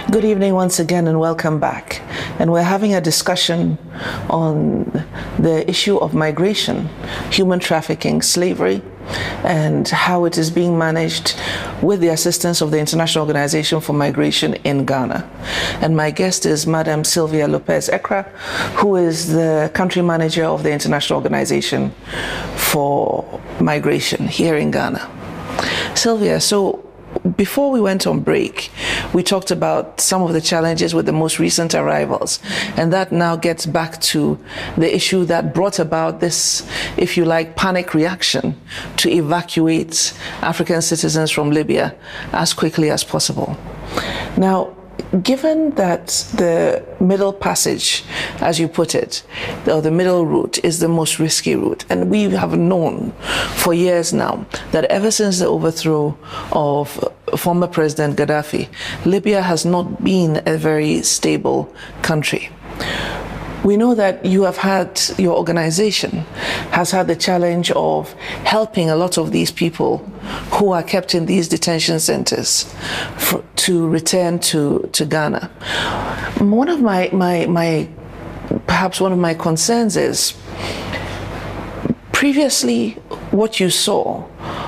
Good evening once again and welcome back. And we're having a discussion on the issue of migration, human trafficking, slavery, and how it is being managed with the assistance of the International Organization for Migration in Ghana. And my guest is Madam Sylvia Lopez Ekra, who is the country manager of the International Organization for Migration here in Ghana. Sylvia, so before we went on break, we talked about some of the challenges with the most recent arrivals, and that now gets back to the issue that brought about this, if you like, panic reaction to evacuate African citizens from Libya as quickly as possible. Now, given that the middle passage, as you put it, or the middle route is the most risky route, and we have known for years now that ever since the overthrow of former President Gaddafi, Libya has not been a very stable country. We know that you have had, your organization has had the challenge of helping a lot of these people who are kept in these detention centers to return to Ghana. One of perhaps one of my concerns is, previously what you saw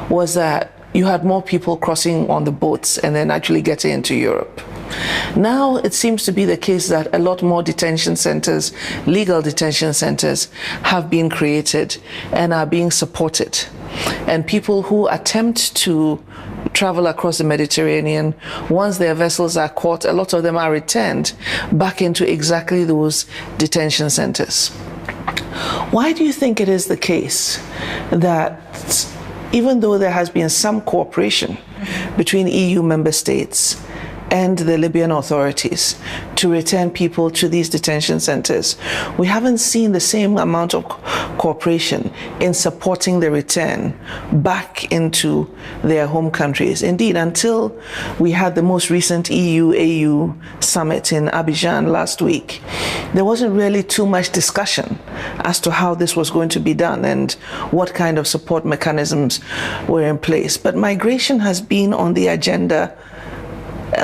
was that you had more people crossing on the boats and then actually getting into Europe. Now it seems to be the case that a lot more detention centers, legal detention centers, have been created and are being supported. And people who attempt to travel across the Mediterranean, once their vessels are caught, a lot of them are returned back into exactly those detention centers. Why do you think it is the case that even though there has been some cooperation between EU member states and the Libyan authorities to return people to these detention centers, we haven't seen the same amount of cooperation in supporting the return back into their home countries? Indeed, until we had the most recent EU-AU summit in Abidjan last week, there wasn't really too much discussion as to how this was going to be done and what kind of support mechanisms were in place. But migration has been on the agenda,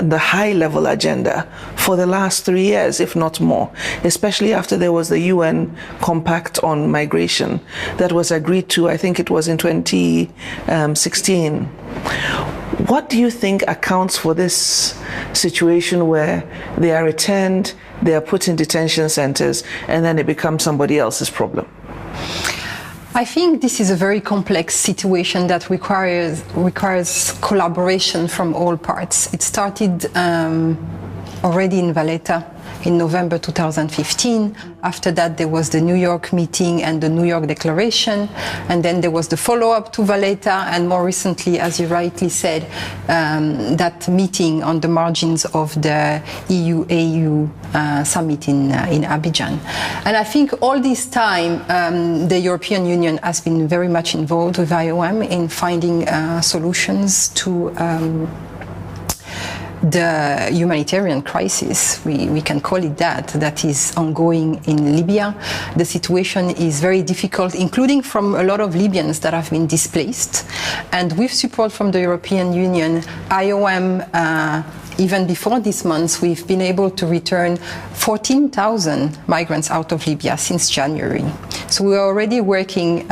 the high-level agenda, for the last 3 years, if not more, especially after there was the UN Compact on Migration that was agreed to, I think it was in 2016. What do you think accounts for this situation where they are returned, they are put in detention centers, and then it becomes somebody else's problem? I think this is a very complex situation that requires collaboration from all parts. It started already in Valletta in November 2015. After that, there was the New York meeting and the New York Declaration. And then there was the follow-up to Valletta. And more recently, as you rightly said, that meeting on the margins of the EU-AU summit in Abidjan. And I think all this time, the European Union has been very much involved with IOM in finding solutions to the humanitarian crisis, we can call it that is ongoing in Libya. The situation is very difficult, including from a lot of Libyans that have been displaced. And with support from the European Union, IOM, even before this month, we've been able to return 14,000 migrants out of Libya since January. So we're already working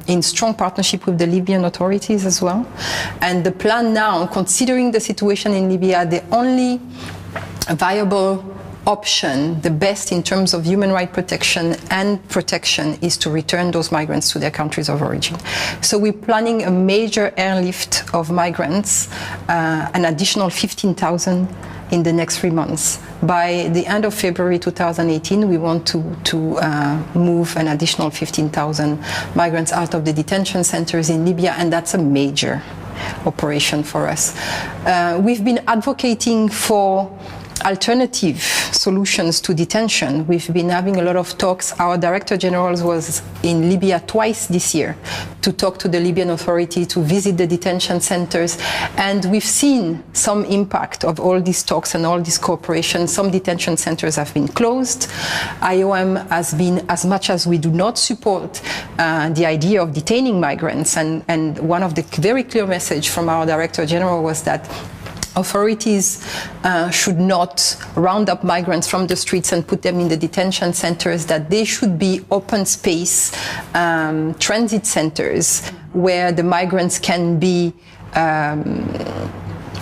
in strong partnership with the Libyan authorities as well. And the plan now, considering the situation in Libya, the only viable option, the best in terms of human rights protection and protection, is to return those migrants to their countries of origin. So we're planning a major airlift of migrants, an additional 15,000 in the next 3 months. By the end of February 2018, we want to move an additional 15,000 migrants out of the detention centers in Libya, and that's a major operation for us. We've been advocating for alternative solutions to detention. We've been having a lot of talks. Our Director General was in Libya twice this year to talk to the Libyan authority, to visit the detention centers. And we've seen some impact of all these talks and all this cooperation. Some detention centers have been closed. IOM has been, as much as we do not support the idea of detaining migrants, and one of the very clear message from our Director General was that authorities should not round up migrants from the streets and put them in the detention centers, that they should be open space transit centers where the migrants can be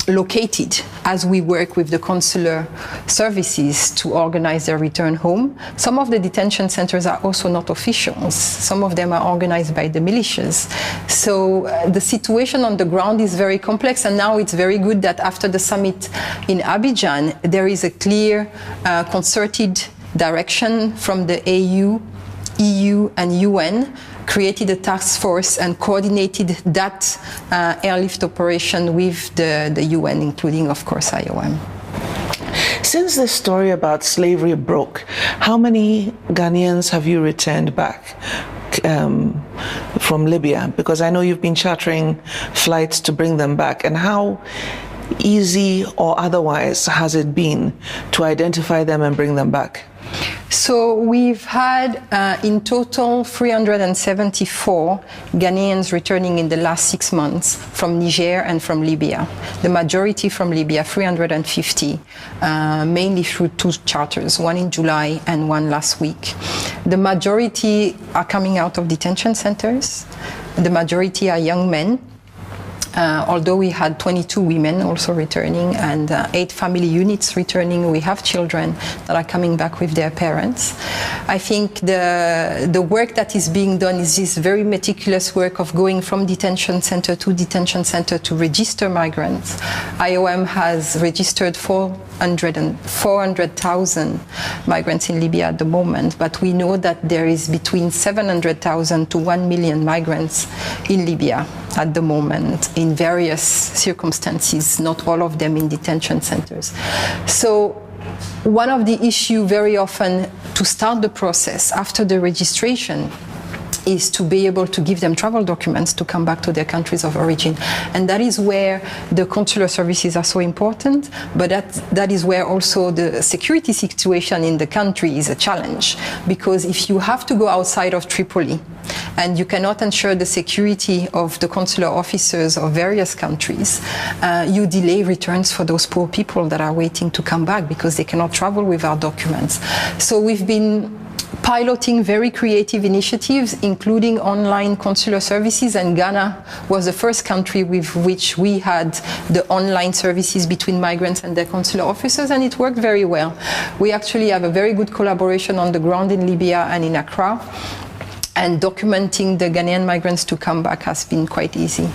located as we work with the consular services to organize their return home. Some of the detention centers are also not officials. Some of them are organized by the militias. So the situation on the ground is very complex, and now it's very good that after the summit in Abidjan, there is a clear concerted direction from the AU, EU and UN, created a task force and coordinated that airlift operation with the UN, including, of course, IOM. Since this story about slavery broke, how many Ghanaians have you returned back from Libya? Because I know you've been chartering flights to bring them back. And how easy or otherwise has it been to identify them and bring them back? So we've had in total 374 Ghanaians returning in the last 6 months from Niger and from Libya. The majority from Libya, 350, mainly through 2 charters, one in July and one last week. The majority are coming out of detention centers. The majority are young men. Although we had 22 women also returning and 8 family units returning, we have children that are coming back with their parents. I think the work that is being done is this very meticulous work of going from detention center to detention center to register migrants. IOM has registered 400,000 migrants in Libya at the moment, but we know that there is between 700,000 to 1 million migrants in Libya at the moment in various circumstances, not all of them in detention centers. So one of the issues very often to start the process after the registration is to be able to give them travel documents to come back to their countries of origin. And that is where the consular services are so important, but that is where also the security situation in the country is a challenge. Because if you have to go outside of Tripoli and you cannot ensure the security of the consular officers of various countries, you delay returns for those poor people that are waiting to come back because they cannot travel without documents. So we've been piloting very creative initiatives, including online consular services, and Ghana was the first country with which we had the online services between migrants and their consular officers, and it worked very well. We actually have a very good collaboration on the ground in Libya and in Accra, and documenting the Ghanaian migrants to come back has been quite easy.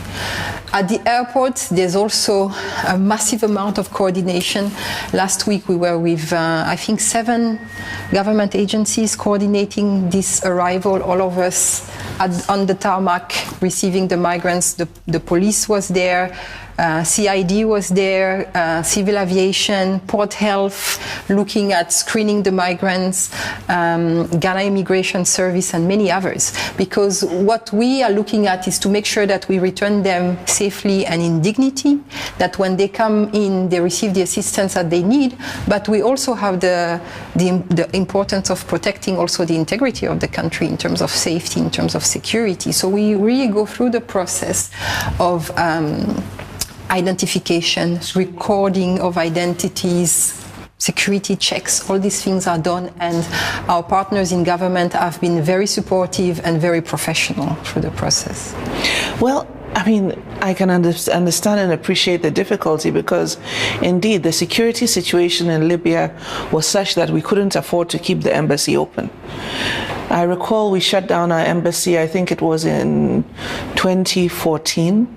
At the airport, there's also a massive amount of coordination. Last week we were with, I think, 7 government agencies coordinating this arrival, all of us on the tarmac receiving the migrants. The police was there, CID was there, civil aviation, port health, looking at screening the migrants, Ghana Immigration Service, and many others. Because what we are looking at is to make sure that we return them safely and in dignity, that when they come in, they receive the assistance that they need, but we also have the importance of protecting also the integrity of the country in terms of safety, in terms of security. So we really go through the process of identification, recording of identities, security checks, all these things are done, and our partners in government have been very supportive and very professional through the process. Well, I mean, I can understand and appreciate the difficulty, because indeed the security situation in Libya was such that we couldn't afford to keep the embassy open. I recall we shut down our embassy, I think it was in 2014,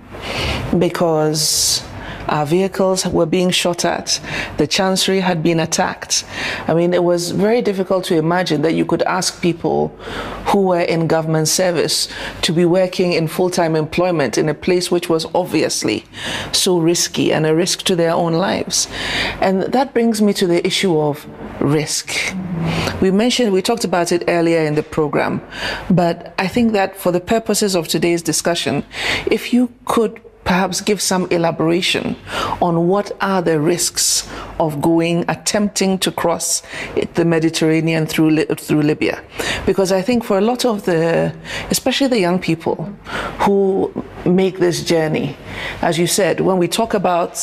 because our vehicles were being shot at. The chancery had been attacked. I mean, it was very difficult to imagine that you could ask people who were in government service to be working in full-time employment in a place which was obviously so risky and a risk to their own lives. And that brings me to the issue of risk. We talked about it earlier in the program, but I think that for the purposes of today's discussion, if you could perhaps give some elaboration on what are the risks of attempting to cross the Mediterranean through Libya. Because I think for a lot of especially the young people who make this journey, as you said, when we talk about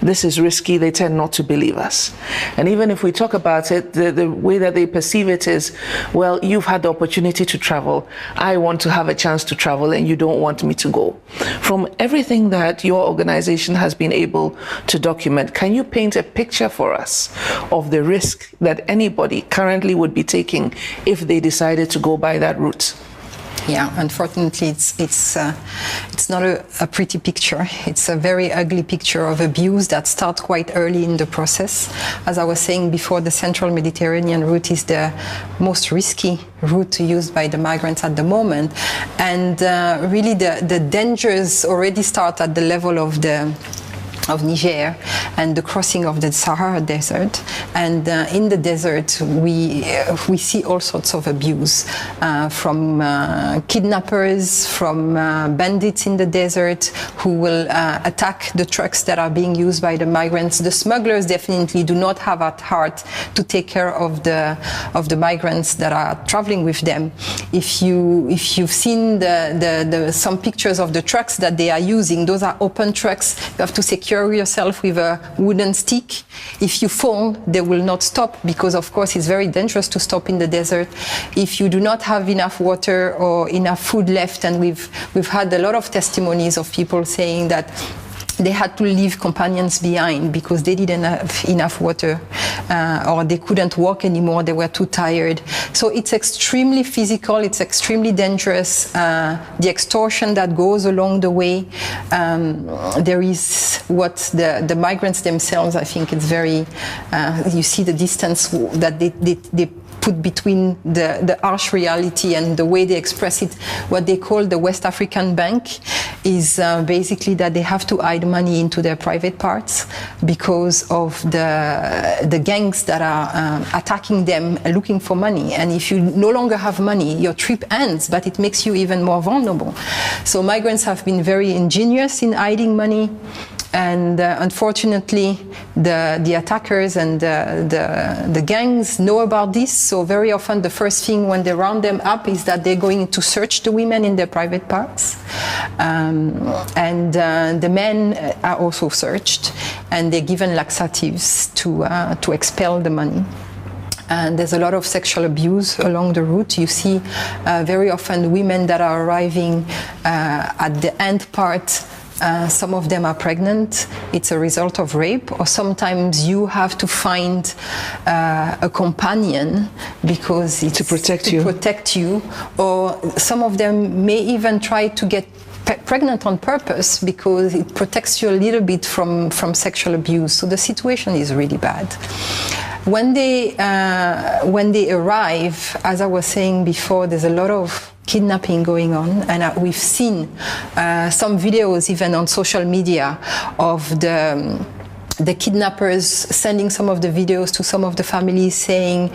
this is risky, they tend not to believe us. And even if we talk about it, the way that they perceive it is, well, you've had the opportunity to travel. I want to have a chance to travel and you don't want me to go. From everything that your organization has been able to document, can you paint a picture for us of the risk that anybody currently would be taking if they decided to go by that route? Yeah, unfortunately, it's not a pretty picture. It's a very ugly picture of abuse that starts quite early in the process. As I was saying before, the central Mediterranean route is the most risky route used by the migrants at the moment. And really the dangers already start at the level of Niger and the crossing of the Sahara Desert. And in the desert, we see all sorts of abuse from kidnappers, from bandits in the desert who will attack the trucks that are being used by the migrants. The smugglers definitely do not have at heart to take care of the migrants that are traveling with them. If you've seen some pictures of the trucks that they are using, those are open trucks. You have to secure yourself with a wooden stick. If you fall, they will not stop because, of course, it's very dangerous to stop in the desert. If you do not have enough water or enough food left, and we've had a lot of testimonies of people saying that they had to leave companions behind because they didn't have enough water or they couldn't walk anymore, they were too tired. So it's extremely physical, it's extremely dangerous. The extortion that goes along the way, there is what the migrants themselves, I think it's very, you see the distance that they put between the harsh reality and the way they express it. What they call the West African Bank is basically that they have to hide money into their private parts because of the gangs that are attacking them looking for money. And if you no longer have money, your trip ends, but it makes you even more vulnerable. So migrants have been very ingenious in hiding money. And unfortunately, the attackers and the gangs know about this. So very often the first thing when they round them up is that they're going to search the women in their private parts. The men are also searched and they're given laxatives to expel the money. And there's a lot of sexual abuse along the route. You see very often women that are arriving at the end part. Some of them are pregnant. It's a result of rape, or sometimes you have to find a companion because it's to protect you. Or some of them may even try to get pregnant on purpose because it protects you a little bit from sexual abuse. So the situation is really bad. When they arrive, as I was saying before, there's a lot of kidnapping going on, and we've seen some videos even on social media of the kidnappers sending some of the videos to some of the families saying,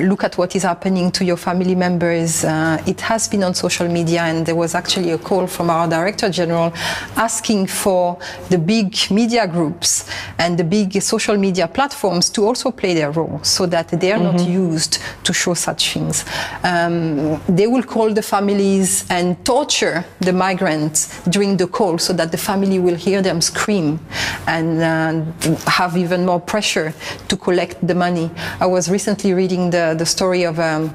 look at what is happening to your family members. It has been on social media, and there was actually a call from our Director General asking for the big media groups and the big social media platforms to also play their role so that they are not used to show such things. They will call the families and torture the migrants during the call so that the family will hear them scream and have even more pressure to collect the money. I was recently reading the story of a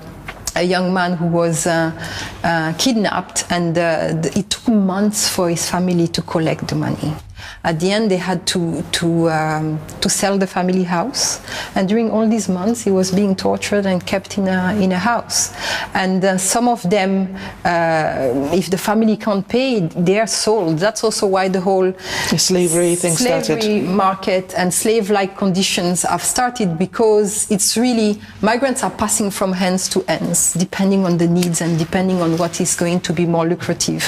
young man who was kidnapped, and it took months for his family to collect the money. At the end, they had to sell the family house, and during all these months, he was being tortured and kept in a house. And some of them, if the family can't pay, they are sold. That's also why the whole slavery thing started. Slavery market and slave-like conditions have started, because it's really migrants are passing from hands to hands, depending on the needs and depending on what is going to be more lucrative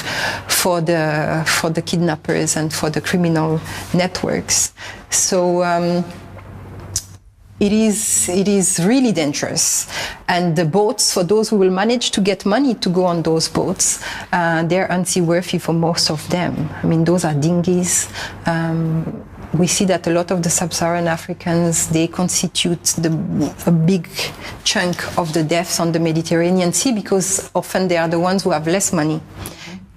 for the kidnappers and for the criminal networks. So it is really dangerous. And the boats, for those who will manage to get money to go on those boats, they're unseaworthy for most of them. I mean, those are dinghies. We see that a lot of the sub-Saharan Africans, they constitute a big chunk of the deaths on the Mediterranean Sea, because often they are the ones who have less money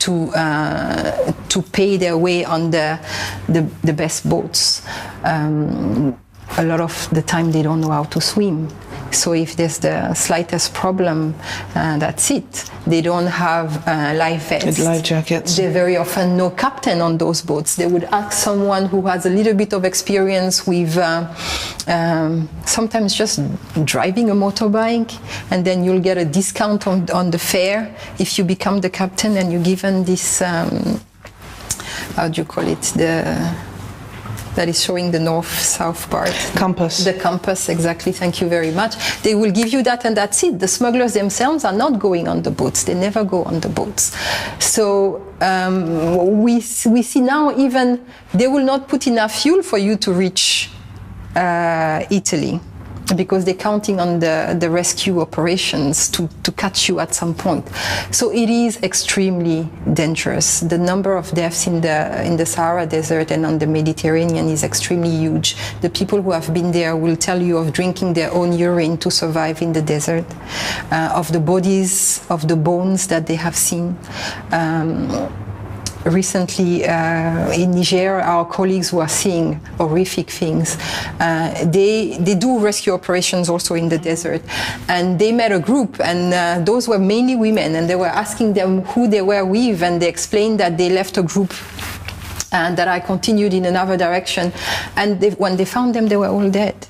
to pay their way on the best boats. A lot of the time they don't know how to swim. So if there's the slightest problem, that's it. They don't have life vests. Life jackets. They very often no captain on those boats. They would ask someone who has a little bit of experience with sometimes just driving a motorbike, and then you'll get a discount on the fare if you become the captain and you're given this, how do you call it, that is showing the north-south part. Compass. The compass, exactly. Thank you very much. They will give you that and that's it. The smugglers themselves are not going on the boats. They never go on the boats. So we see now even they will not put enough fuel for you to reach Italy, because they're counting on the rescue operations to catch you at some point. So it is extremely dangerous. The number of deaths in the Sahara Desert and on the Mediterranean is extremely huge. The people who have been there will tell you of drinking their own urine to survive in the desert, of the bodies, of the bones that they have seen. Recently in Niger, our colleagues who are seeing horrific things, they do rescue operations also in the desert, and they met a group, and those were mainly women, and they were asking them who they were with, and they explained that they left a group and that I continued in another direction, and when they found them, they were all dead.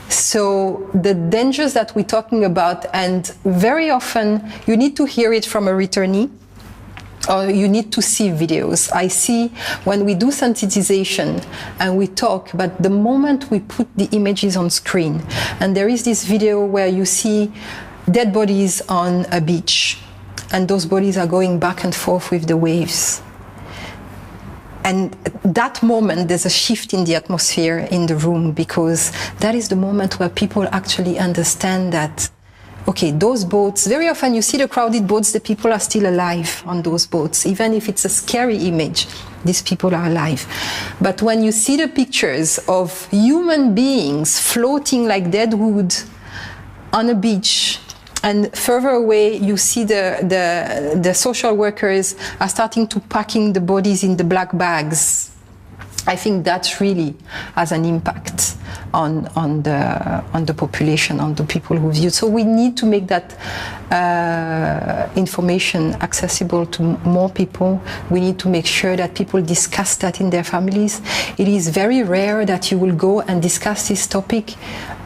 So the dangers that we're talking about, and very often you need to hear it from a returnee, or you need to see videos. I see when we do sensitization and we talk, but the moment we put the images on screen, and there is this video where you see dead bodies on a beach, and those bodies are going back and forth with the waves. And that moment, there's a shift in the atmosphere in the room, because that is the moment where people actually understand that, okay, those boats, very often you see the crowded boats, the people are still alive on those boats. Even if it's a scary image, these people are alive. But when you see the pictures of human beings floating like dead wood on a beach, and further away you see the social workers are starting to packing the bodies in the black bags, I think that really has an impact on the population, on the people who view. So we need to make that information accessible to more people. We need to make sure that people discuss that in their families. It is very rare that you will go and discuss this topic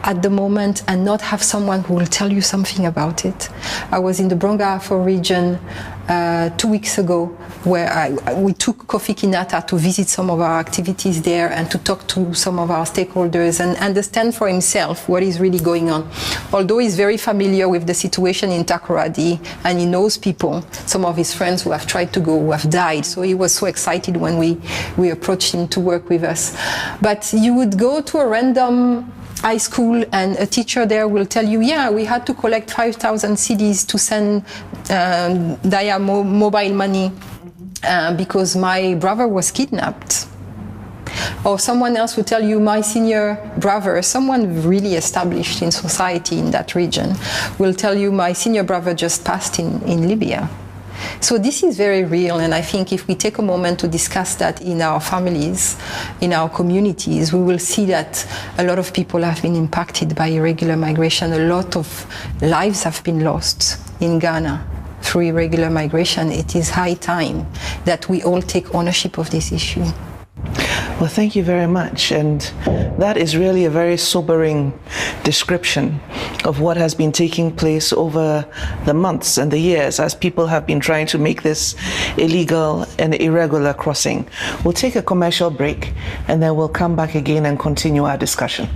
at the moment and not have someone who will tell you something about it. I was in the Brong-Ahafo region 2 weeks ago, where we took Kofi Kinata to visit some of our activities there and to talk to some of our stakeholders and understand for himself what is really going on. Although he's very familiar with the situation in Takoradi and he knows people, some of his friends who have tried to go, who have died, so he was so excited when we approached him to work with us. But you would go to a random high school and a teacher there will tell you, yeah, we had to collect 5,000 CDs to send mobile money because my brother was kidnapped. Or someone else will tell you, my senior brother, someone really established in society in that region, will tell you, my senior brother just passed in Libya. So this is very real, and I think if we take a moment to discuss that in our families, in our communities, we will see that a lot of people have been impacted by irregular migration. A lot of lives have been lost in Ghana through irregular migration. It is high time that we all take ownership of this issue. Well, thank you very much. And that is really a very sobering description of what has been taking place over the months and the years as people have been trying to make this illegal and irregular crossing. We'll take a commercial break and then we'll come back again and continue our discussion.